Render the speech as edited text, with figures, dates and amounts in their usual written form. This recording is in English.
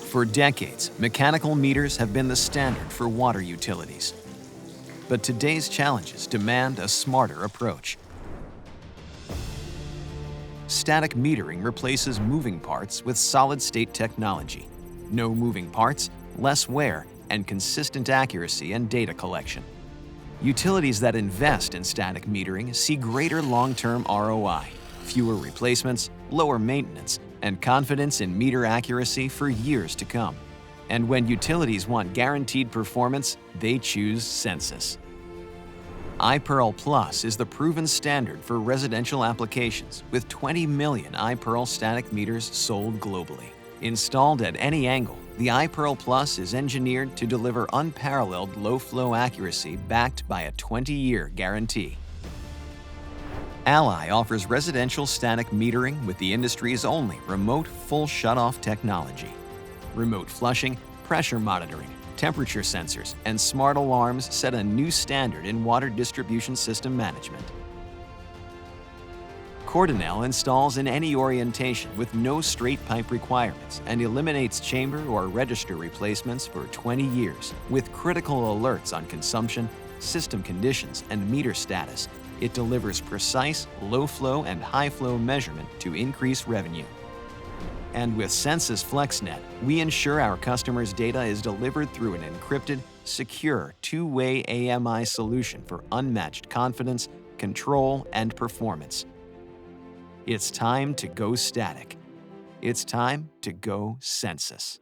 For decades, mechanical meters have been the standard for water utilities. But today's challenges demand a smarter approach. Static metering replaces moving parts with solid-state technology. No moving parts, less wear, and consistent accuracy and data collection. Utilities that invest in static metering see greater long-term ROI, fewer replacements, lower maintenance, and confidence in meter accuracy for years to come. And when utilities want guaranteed performance, they choose Sensus. iPERL Plus is the proven standard for residential applications with 20 million iPERL static meters sold globally. Installed at any angle, the iPERL Plus is engineered to deliver unparalleled low-flow accuracy backed by a 20-year guarantee. Ally offers residential static metering with the industry's only remote full shutoff technology. Remote flushing, pressure monitoring, temperature sensors, and smart alarms set a new standard in water distribution system management. Cordonel installs in any orientation with no straight pipe requirements and eliminates chamber or register replacements for 20 years. With critical alerts on consumption, system conditions, and meter status, it delivers precise, low-flow and high-flow measurement to increase revenue. And with Sensus FlexNet, we ensure our customers' data is delivered through an encrypted, secure, two-way AMI solution for unmatched confidence, control, and performance. It's time to go static. It's time to go Sensus.